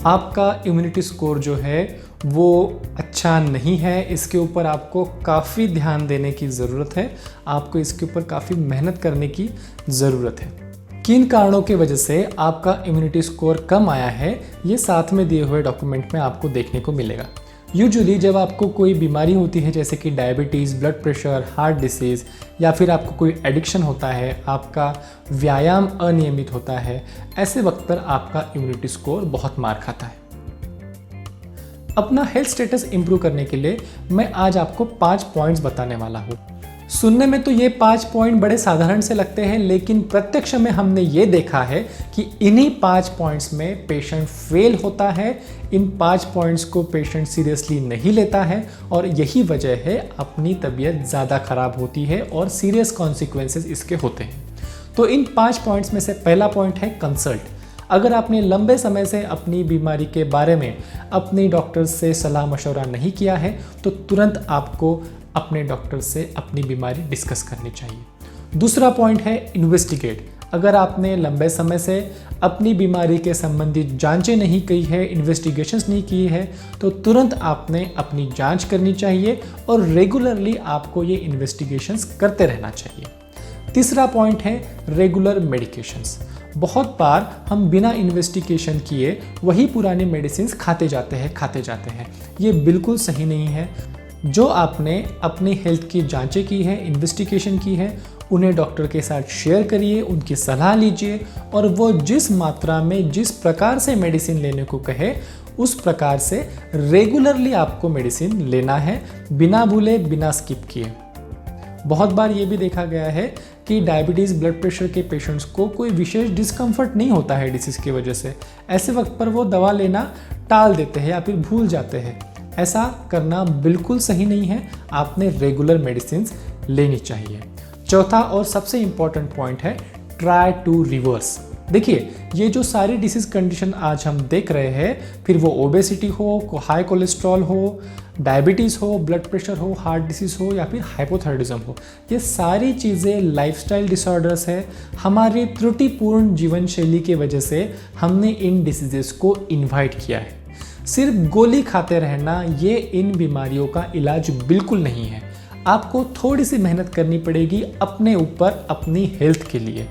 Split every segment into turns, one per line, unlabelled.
आपका immunity score जो है वो अच्छा नहीं है। इसके ऊपर आपको काफ़ी ध्यान देने की ज़रूरत है, आपको इसके ऊपर काफ़ी मेहनत करने की ज़रूरत है। किन कारणों की वजह से आपका इम्यूनिटी स्कोर कम आया है, ये साथ में दिए हुए डॉक्यूमेंट में आपको देखने को मिलेगा। यूजुअली जब आपको कोई बीमारी होती है जैसे कि diabetes, blood pressure, heart disease या फिर आपको कोई एडिक्शन होता है, आपका व्यायाम अनियमित होता है, ऐसे वक्त पर आपका इम्यूनिटी स्कोर बहुत मार खाता है। अपना हेल्थ स्टेटस इंप्रूव करने के लिए मैं आज आपको 5 पॉइंट्स बताने वाला हूँ। सुनने में तो ये 5 पॉइंट बड़े साधारण से लगते हैं, लेकिन प्रत्यक्ष में हमने ये देखा है कि इन्हीं 5 पॉइंट्स में पेशेंट फेल होता है। इन 5 पॉइंट्स को पेशेंट सीरियसली नहीं लेता है और यही वजह है अपनी तबीयत ज़्यादा खराब होती है और सीरियस कॉन्सिक्वेंसेस इसके होते हैं। तो इन 5 पॉइंट्स में से पहला पॉइंट है कंसल्ट। अगर आपने लंबे समय से अपनी बीमारी के बारे में अपने डॉक्टर से सलाह मशवरा नहीं किया है तो तुरंत आपको अपने डॉक्टर से अपनी बीमारी डिस्कस करनी चाहिए। दूसरा पॉइंट है इन्वेस्टिगेट। अगर आपने लंबे समय से अपनी बीमारी के संबंधित जांचें नहीं की है, इन्वेस्टिगेशंस नहीं की है, तो तुरंत आपने अपनी जांच करनी चाहिए और रेगुलरली आपको ये इन्वेस्टिगेशंस करते रहना चाहिए। तीसरा पॉइंट है रेगुलर मेडिकेशंस। बहुत बार हम बिना इन्वेस्टिगेशन किए वही पुरानी मेडिसिन खाते जाते हैं। ये बिल्कुल सही नहीं है। जो आपने अपनी हेल्थ की जांचें की है, इन्वेस्टिगेशन की है, उन्हें डॉक्टर के साथ शेयर करिए, उनकी सलाह लीजिए और वो जिस मात्रा में जिस प्रकार से मेडिसिन लेने को कहे उस प्रकार से रेगुलरली आपको मेडिसिन लेना है, बिना भूले, बिना स्किप किए। बहुत बार ये भी देखा गया है कि डायबिटीज़, ब्लड प्रेशर के पेशेंट्स को कोई विशेष डिस्कम्फर्ट नहीं होता है डिसीज़ की वजह से। ऐसे वक्त पर वो दवा लेना टाल देते हैं या फिर भूल जाते हैं। ऐसा करना बिल्कुल सही नहीं है, आपने रेगुलर मेडिसिन लेनी चाहिए। चौथा और सबसे इम्पॉर्टेंट पॉइंट है ट्राई टू रिवर्स। देखिए, ये जो सारी डिसीज़ कंडीशन आज हम देख रहे हैं, फिर वो ओबेसिटी हो, हाई कोलेस्ट्रॉल हो, डायबिटीज़ हो, ब्लड प्रेशर हो, हार्ट डिसीज़ हो या फिर हाइपोथायराइडिज्म हो, ये सारी चीज़ें लाइफस्टाइल डिसऑर्डर्स है। हमारी त्रुटिपूर्ण जीवन शैली की वजह से हमने इन डिसीजेस को इन्वाइट किया है। सिर्फ गोली खाते रहना ये इन बीमारियों का इलाज बिल्कुल नहीं है। आपको थोड़ी सी मेहनत करनी पड़ेगी अपने ऊपर, अपनी हेल्थ के लिए।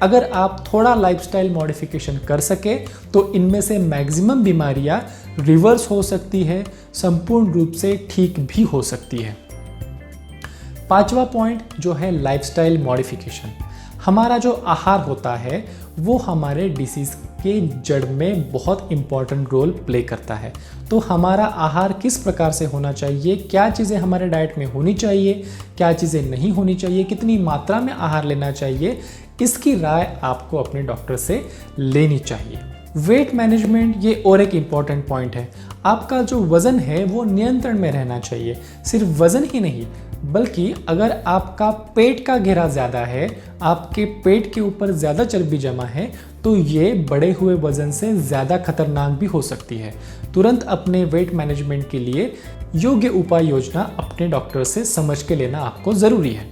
अगर आप थोड़ा लाइफस्टाइल मॉडिफिकेशन कर सके तो इनमें से मैक्सिमम बीमारियां रिवर्स हो सकती है, संपूर्ण रूप से ठीक भी हो सकती है। पांचवा पॉइंट जो है लाइफस्टाइल मॉडिफिकेशन। हमारा जो आहार होता है वो हमारे डिसीज़ के जड़ में बहुत इम्पॉर्टेंट रोल प्ले करता है। तो हमारा आहार किस प्रकार से होना चाहिए, क्या चीज़ें हमारे डाइट में होनी चाहिए, क्या चीज़ें नहीं होनी चाहिए, कितनी मात्रा में आहार लेना चाहिए, इसकी राय आपको अपने डॉक्टर से लेनी चाहिए। वेट मैनेजमेंट ये और एक इम्पॉर्टेंट पॉइंट है। आपका जो वज़न है वो नियंत्रण में रहना चाहिए। सिर्फ वज़न ही नहीं, बल्कि अगर आपका पेट का घेरा ज़्यादा है, आपके पेट के ऊपर ज़्यादा चर्बी जमा है, तो ये बढ़े हुए वज़न से ज़्यादा खतरनाक भी हो सकती है। तुरंत अपने वेट मैनेजमेंट के लिए योग्य उपाय योजना अपने डॉक्टर से समझ के लेना आपको ज़रूरी है।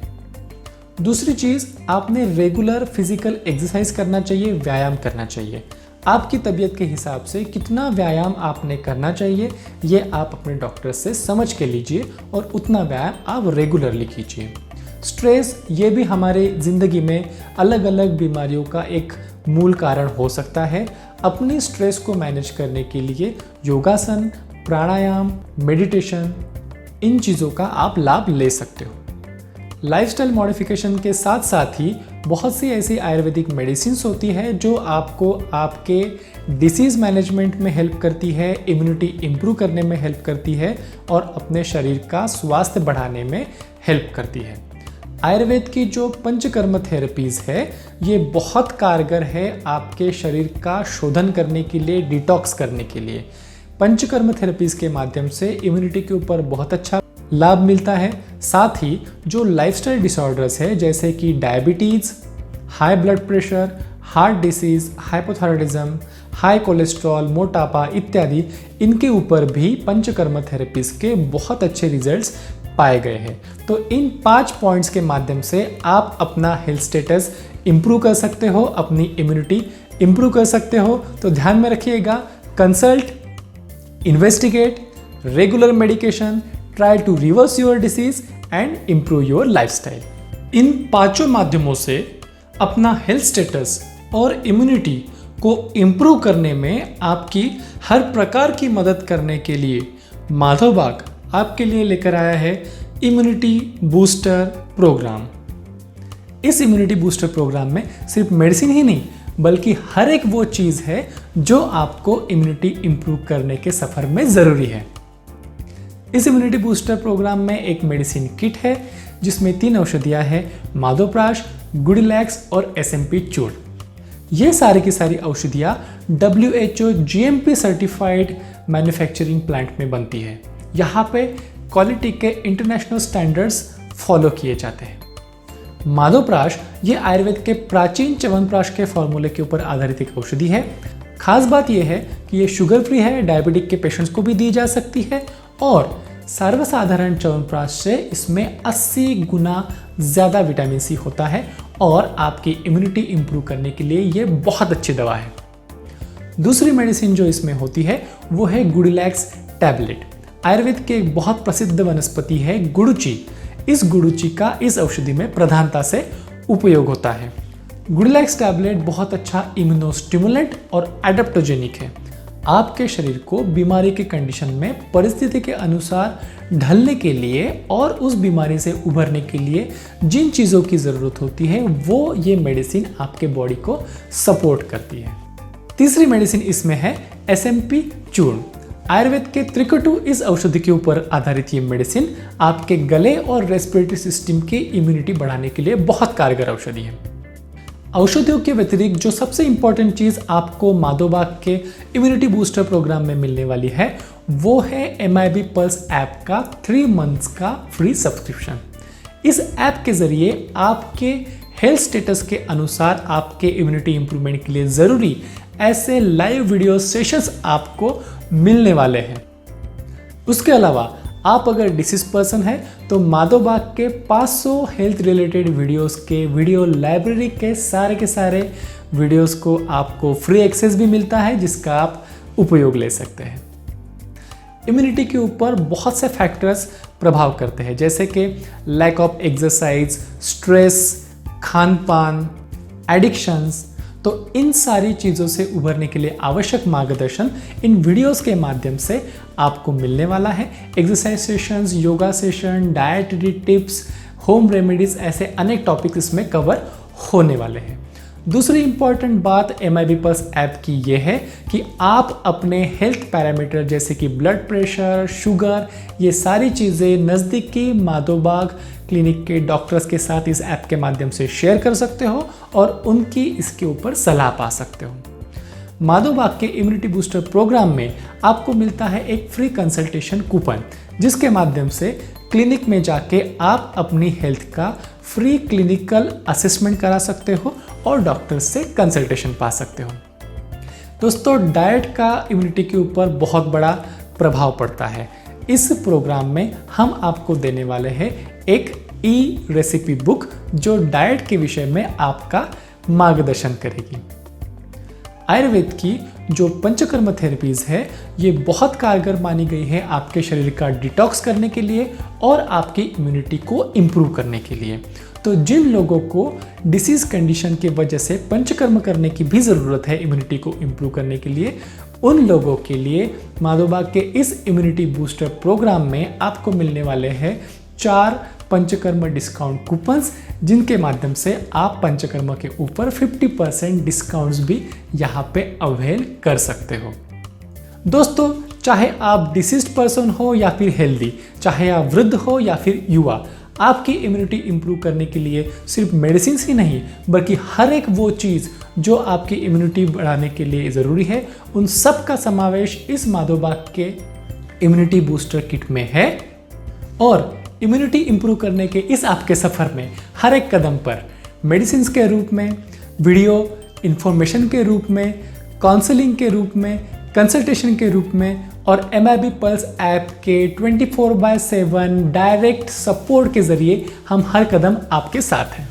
दूसरी चीज़, आपने रेगुलर फिजिकल एक्सरसाइज करना चाहिए, व्यायाम करना चाहिए। आपकी तबीयत के हिसाब से कितना व्यायाम आपने करना चाहिए ये आप अपने डॉक्टर से समझ के लीजिए और उतना व्यायाम आप रेगुलरली कीजिए। स्ट्रेस ये भी हमारे ज़िंदगी में अलग अलग बीमारियों का एक मूल कारण हो सकता है। अपनी स्ट्रेस को मैनेज करने के लिए योगासन, प्राणायाम, मेडिटेशन, इन चीज़ों का आप लाभ ले सकते हो। लाइफस्टाइल मॉडिफिकेशन के साथ साथ ही बहुत सी ऐसी आयुर्वेदिक मेडिसिन्स होती है जो आपको आपके डिसीज़ मैनेजमेंट में हेल्प करती है, इम्यूनिटी इम्प्रूव करने में हेल्प करती है और अपने शरीर का स्वास्थ्य बढ़ाने में हेल्प करती है। आयुर्वेद की जो पंचकर्म थेरेपीज़ है ये बहुत कारगर है आपके शरीर का शोधन करने के लिए, डिटॉक्स करने के लिए। पंचकर्म थेरेपीज़ के माध्यम से इम्यूनिटी के ऊपर बहुत अच्छा लाभ मिलता है। साथ ही जो लाइफस्टाइल डिसऑर्डर्स है जैसे कि diabetes, high blood pressure, heart disease, hypothyroidism, high cholesterol, मोटापा इत्यादि, इनके ऊपर भी पंचकर्म थेरेपीज़ के बहुत अच्छे रिजल्ट्स पाए गए हैं। तो इन 5 पॉइंट्स के माध्यम से आप अपना हेल्थ स्टेटस इम्प्रूव कर सकते हो, अपनी इम्यूनिटी इम्प्रूव कर सकते हो। तो ध्यान में रखिएगा, consult, investigate, regular medication, try to reverse your disease and improve your lifestyle. इन पांचों माध्यमों से अपना हेल्थ स्टेटस और इम्यूनिटी को इम्प्रूव करने में आपकी हर प्रकार की मदद करने के लिए माधवबाग आपके लिए लेकर आया है इम्यूनिटी बूस्टर प्रोग्राम। इस इम्यूनिटी बूस्टर प्रोग्राम में सिर्फ मेडिसिन ही नहीं बल्कि हर एक वो चीज़ है जो आपको इम्यूनिटी इम्प्रूव करने के सफ़र में ज़रूरी है। इस इम्यूनिटी बूस्टर प्रोग्राम में एक मेडिसिन किट है जिसमें 3 औषधियाँ हैं, माधोप्राश, गुडिलैक्स और SMP चूर्ण। ये सारी की सारी औषधियाँ WHO GMP certified manufacturing plant में बनती है। यहाँ पे क्वालिटी के इंटरनेशनल स्टैंडर्ड्स फॉलो किए जाते हैं। माधोप्राश ये आयुर्वेद के प्राचीन च्यवनप्राश के फॉर्मूले के ऊपर आधारित एक औषधि है। खास बात यह है कि ये शुगर फ्री है, डायबिटिक के पेशेंट्स को भी दी जा सकती है और सर्वसाधारण च्यवनप्राश से इसमें 80 गुना ज़्यादा विटामिन सी होता है और आपकी इम्यूनिटी इम्प्रूव करने के लिए ये बहुत अच्छी दवा है। दूसरी मेडिसिन जो इसमें होती है वो है गुडिलैक्स टैबलेट। आयुर्वेद के एक बहुत प्रसिद्ध वनस्पति है गुडुचि। इस गुडुचि का इस औषधि में प्रधानता से उपयोग होता है। गुडिलैक्स टैबलेट बहुत अच्छा इम्यूनोस्टिमुलेंट और एडेप्टोजेनिक है। आपके शरीर को बीमारी के कंडीशन में परिस्थिति के अनुसार ढलने के लिए और उस बीमारी से उभरने के लिए जिन चीज़ों की ज़रूरत होती है वो ये मेडिसिन आपके बॉडी को सपोर्ट करती है। तीसरी मेडिसिन इसमें है SMP चूर्ण। आयुर्वेद के त्रिकटु इस औषधि के ऊपर आधारित ये मेडिसिन आपके गले और रेस्पिरेटरी सिस्टम की इम्यूनिटी बढ़ाने के लिए बहुत कारगर औषधि है। औषधियों के व्यतिरिक्त जो सबसे इंपॉर्टेंट चीज़ आपको माधोबाग के इम्यूनिटी बूस्टर प्रोग्राम में मिलने वाली है वो है MIB पल्स ऐप का 3 मंथ्स का फ्री सब्सक्रिप्शन। इस ऐप के ज़रिए आपके हेल्थ स्टेटस के अनुसार आपके इम्यूनिटी इंप्रूवमेंट के लिए ज़रूरी ऐसे लाइव वीडियो सेशंस आपको मिलने वाले हैं। उसके अलावा आप अगर डिसीज पर्सन है तो माधोबाग के 500 हेल्थ रिलेटेड वीडियोस के वीडियो लाइब्रेरी के सारे वीडियोस को आपको फ्री एक्सेस भी मिलता है जिसका आप उपयोग ले सकते हैं। इम्यूनिटी के ऊपर बहुत से फैक्टर्स प्रभाव करते हैं जैसे कि लैक ऑफ एक्सरसाइज, स्ट्रेस, खान पान, एडिक्शंस। तो इन सारी चीज़ों से उभरने के लिए आवश्यक मार्गदर्शन इन वीडियोस के माध्यम से आपको मिलने वाला है। Exercise sessions, yoga session, dietary tips, home remedies, ऐसे अनेक टॉपिक्स इसमें कवर होने वाले हैं। दूसरी इंपॉर्टेंट बात MIB पल्स ऐप की ये है कि आप अपने हेल्थ पैरामीटर जैसे कि ब्लड प्रेशर, शुगर, ये सारी चीज़ें नज़दीकी माधोबाग क्लिनिक के डॉक्टर्स के साथ इस ऐप के माध्यम से शेयर कर सकते हो और उनकी इसके ऊपर सलाह पा सकते हो। माधोबाग के इम्यूनिटी बूस्टर प्रोग्राम में आपको मिलता है एक फ्री कंसल्टेशन कूपन जिसके माध्यम से क्लिनिक में जाके आप अपनी हेल्थ का फ्री क्लिनिकल असेसमेंट करा सकते हो और डॉक्टर से कंसल्टेशन पा सकते हो। दोस्तों, डाइट का इम्यूनिटी के ऊपर बहुत बड़ा प्रभाव पड़ता है। इस प्रोग्राम में हम आपको देने वाले हैं एक रेसिपी बुक जो डाइट के विषय में आपका मार्गदर्शन करेगी। आयुर्वेद की जो पंचकर्म थेरेपीज है ये बहुत कारगर मानी गई है आपके शरीर का डिटॉक्स करने के लिए और आपकी इम्यूनिटी को इम्प्रूव करने के लिए। तो जिन लोगों को डिसीज कंडीशन की वजह से पंचकर्म करने की भी ज़रूरत है इम्यूनिटी को इम्प्रूव करने के लिए, उन लोगों के लिए माधोबाग के इस इम्यूनिटी बूस्टर प्रोग्राम में आपको मिलने वाले हैं 4 पंचकर्म डिस्काउंट कूपन्स जिनके माध्यम से आप पंचकर्म के ऊपर 50% डिस्काउंट्स भी यहाँ पे अवेल कर सकते हो। दोस्तों, चाहे आप डिसीज्ड पर्सन हो या फिर हेल्दी, चाहे आप वृद्ध हो या फिर युवा, आपकी इम्यूनिटी इंप्रूव करने के लिए सिर्फ मेडिसिन ही नहीं बल्कि हर एक वो चीज़ जो आपकी इम्यूनिटी बढ़ाने के लिए ज़रूरी है उन सब का समावेश इस माधोबाग के इम्यूनिटी बूस्टर किट में है। और इम्यूनिटी इंप्रूव करने के इस आपके सफ़र में हर एक कदम पर मेडिसिन के रूप में, वीडियो इन्फॉर्मेशन के रूप में, काउंसलिंग के रूप में, कंसल्टेशन के रूप में और MIB पल्स ऐप के 24/7 डायरेक्ट सपोर्ट के ज़रिए हम हर कदम आपके साथ हैं।